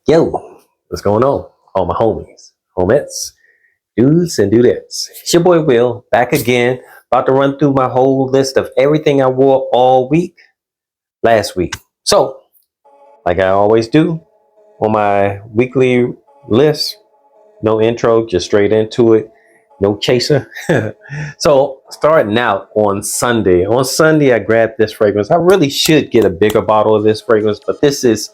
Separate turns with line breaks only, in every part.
Yo, what's going on? All my homies, homettes, dudes, and dudettes. It's your boy Will, back again, about to run through my whole list of everything I wore all week, last week. So, like I always do on my weekly list, no intro, just straight into it, no chaser. So, starting out on Sunday. On Sunday, I grabbed this fragrance. I really should get a bigger bottle of this fragrance, but this is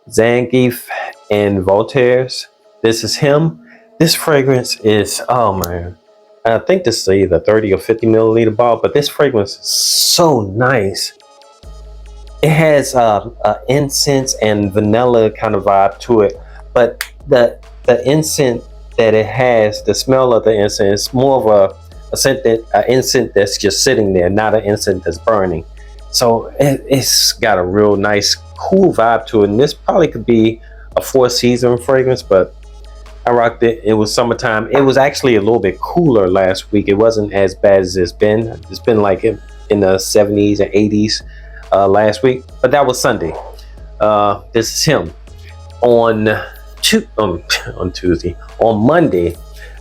Zangief and Voltaire's. This is him. This fragrance is, oh man, I think this is either 30 or 50 milliliter bottle, but this fragrance is so nice. It has incense and vanilla kind of vibe to it, but the incense that it has, the smell of the incense, is more of a scent that incense that's just sitting there, not an incense that's burning. So it's got a real nice, cool vibe to it. And this probably could be a 4-season fragrance, but I rocked it. It was summertime. It was actually a little bit cooler last week. It wasn't as bad as it's been. It's been like in the 70s and 80s last week, but that was Sunday. This is him. On Tuesday. On Monday,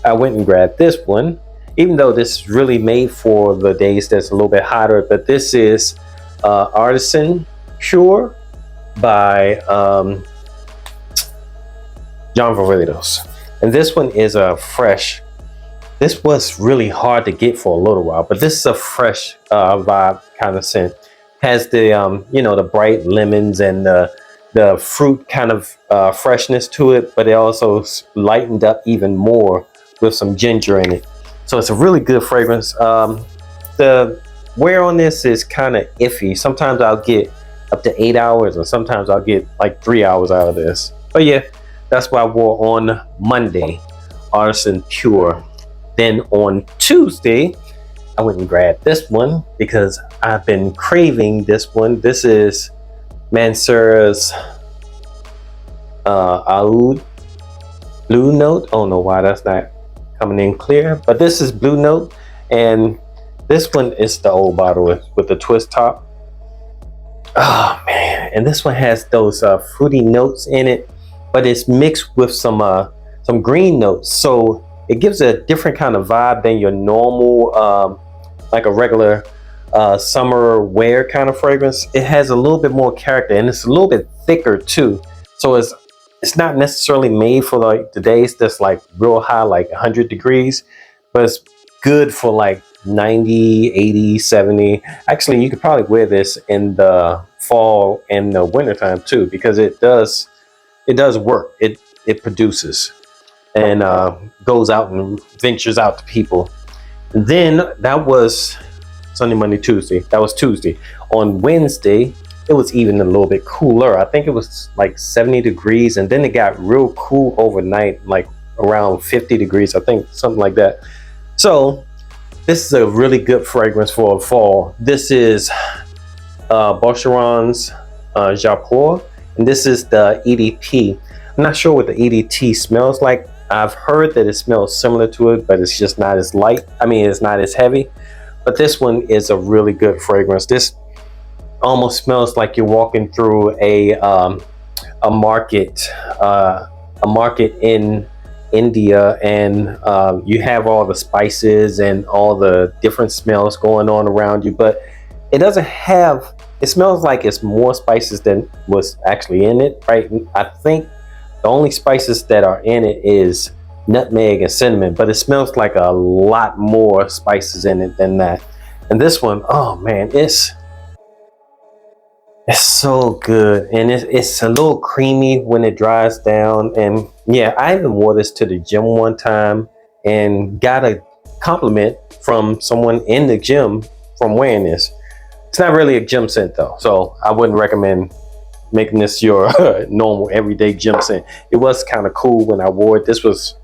I went and grabbed this one, even though this is really made for the days that's a little bit hotter, but this is Artisan Pure by John Varvatos. And this one is a fresh. This was really hard to get for a little while, but this is a fresh vibe kind of scent. Has the the bright lemons and the fruit kind of freshness to it, but it also lightened up even more with some ginger in it. So it's a really good fragrance. The wear on this is kind of iffy. Sometimes I'll get up to 8 hours, and sometimes I'll get like 3 hours out of this. But yeah, that's what I wore on Monday, Artisan Pure. Then on Tuesday, I went and grabbed this one because I've been craving this one. This is Mancera's Oud Blue Note. I don't know why that's not coming in clear, but this is Blue Note, and this one is the old bottle with the twist top. Oh man, and this one has those fruity notes in it, but it's mixed with some green notes, so it gives a different kind of vibe than your normal like a regular summer wear kind of fragrance. It has a little bit more character, and it's a little bit thicker too, so it's not necessarily made for like the days that's like real high, like 100 degrees, but it's good for like 90, 80, 70. Actually, you could probably wear this in the fall and the wintertime too, because it does work. It produces and goes out and ventures out to people. And then that was Sunday, Monday, Tuesday. That was Tuesday. On Wednesday, it was even a little bit cooler. I think it was like 70 degrees, and then it got real cool overnight, like around 50 degrees, I think, something like that. So this is a really good fragrance for fall. This is Boucheron's Japor, and this is the EDP. I'm not sure what the EDT smells like. I've heard that it smells similar to it, but it's just not as light. I mean, it's not as heavy. But this one is a really good fragrance. This almost smells like you're walking through a market in India, and you have all the spices and all the different smells going on around you, but it doesn't have. It smells like it's more spices than was actually in it, right? I think the only spices that are in it is nutmeg and cinnamon, but it smells like a lot more spices in it than that. And this one, oh man, it's so good, and it's a little creamy when it dries down. And yeah, I even wore this to the gym one time and got a compliment from someone in the gym from wearing this. It's not really a gym scent though, so I wouldn't recommend making this your normal everyday gym scent. It was kind of cool when I wore it. This was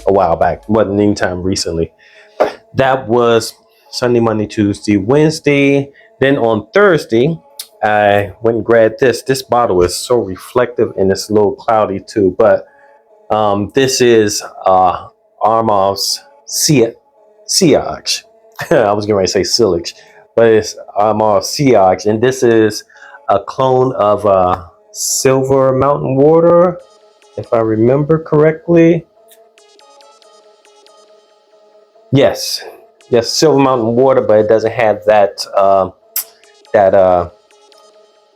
a while back, it wasn't anytime recently. That was Sunday, Monday, Tuesday, Wednesday. Then on Thursday, I went and grabbed this. This bottle is so reflective, and it's a little cloudy too, but this is Armav's Sillage. I was getting ready to say Sillage, but it's Armav's Sillage, and this is a clone of Silver Mountain Water. if I remember correctly. Yes, yes, Silver Mountain water, but it doesn't have that that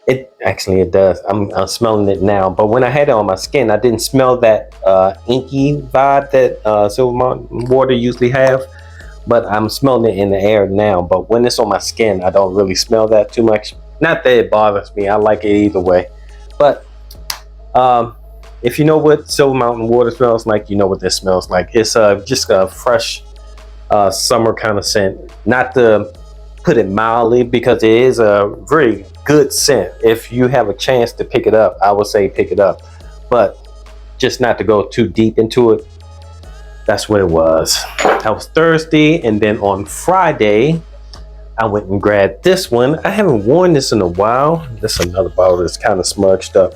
it actually it does. I'm smelling it now, but when I had it on my skin, I didn't smell that inky vibe that Silver Mountain water usually have. But I'm smelling it in the air now. But when it's on my skin, I don't really smell that too much. Not that it bothers me. I like it either way. But um, if you know what Silver Mountain water smells like, you know what this smells like. It's just a fresh summer kind of scent. Not to put it mildly, because it is a very good scent. If you have a chance to pick it up, I would say pick it up. But just not to go too deep into it. That's what it was. That was Thursday, and then on Friday, I went and grabbed this one. I haven't worn this in a while. This is another bottle that's kind of smudged up.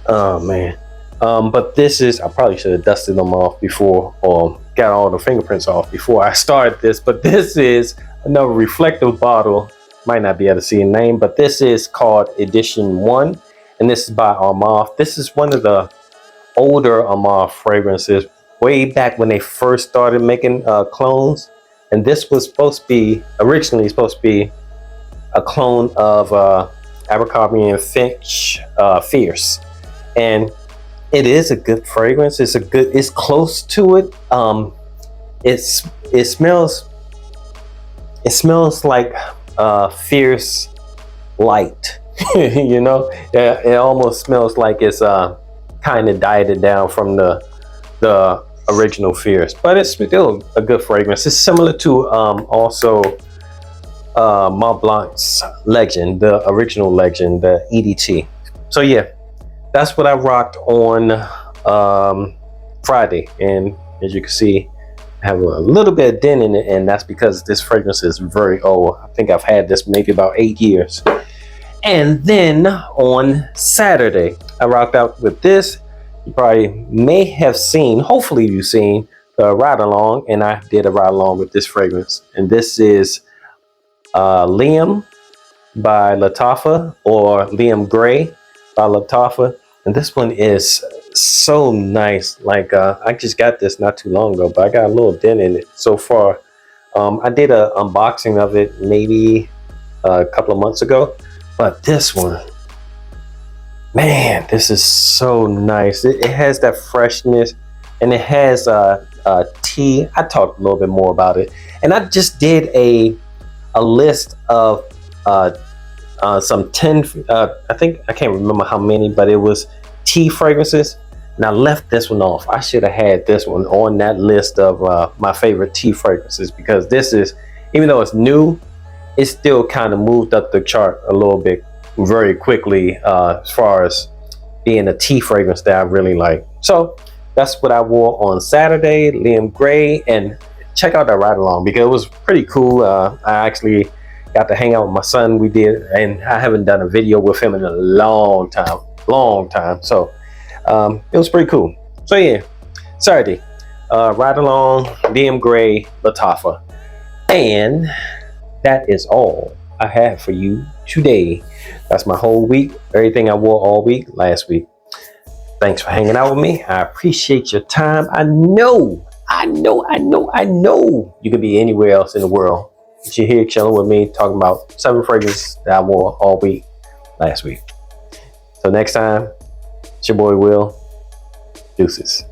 Oh man. But this is, I probably should have dusted them off before, or got all the fingerprints off before I started this. But this is another reflective bottle. Might not be able to see a name, but this is called Edition 1, and this is by Armaf. This is one of the older Armaf fragrances, way back when they first started making clones. And this was originally supposed to be a clone of Abercrombie and Fitch Fierce. And it is a good fragrance. It's close to it. It smells like Fierce light. You know, it almost smells like it's kind of dieted down from the original Fierce, but it's still a good fragrance. It's similar to also Mont Blanc's Legend, the original Legend, the EDT. So yeah, that's what I rocked on Friday, and as you can see, I have a little bit of dent in it, and that's because this fragrance is very old. I think I've had this maybe about 8 years. And then on Saturday, I rocked out with this. You probably may have seen, hopefully you've seen the ride along, and I did a ride along with this fragrance. And this is Liam by Lattafa, or Liam Gray by Lattafa. And this one is so nice. Like I just got this not too long ago, but I got a little dent in it so far. I did an unboxing of it maybe a couple of months ago, but this one, man, this is so nice. It has that freshness, and it has tea. I talked a little bit more about it, and I just did a list of some 10. I think, I can't remember how many, but it was tea fragrances, and I left this one off. I should have had this one on that list of my favorite tea fragrances, because this is, even though it's new, it still kind of moved up the chart a little bit very quickly as far as being a tea fragrance that I really like. So that's what I wore on Saturday, Liam Gray, and check out that ride along because it was pretty cool. I actually got to hang out with my son. We did, and I haven't done a video with him in a long time. So it was pretty cool. So yeah, Saturday, ride along, Liam Gray, Lattafa, and that is all I have for you today. That's my whole week, everything I wore all week last week. Thanks for hanging out with me. I appreciate your time. I know you could be anywhere else in the world, but you're here chilling with me, talking about 7 fragrances that I wore all week last week. So next time, it's your boy Will. Deuces.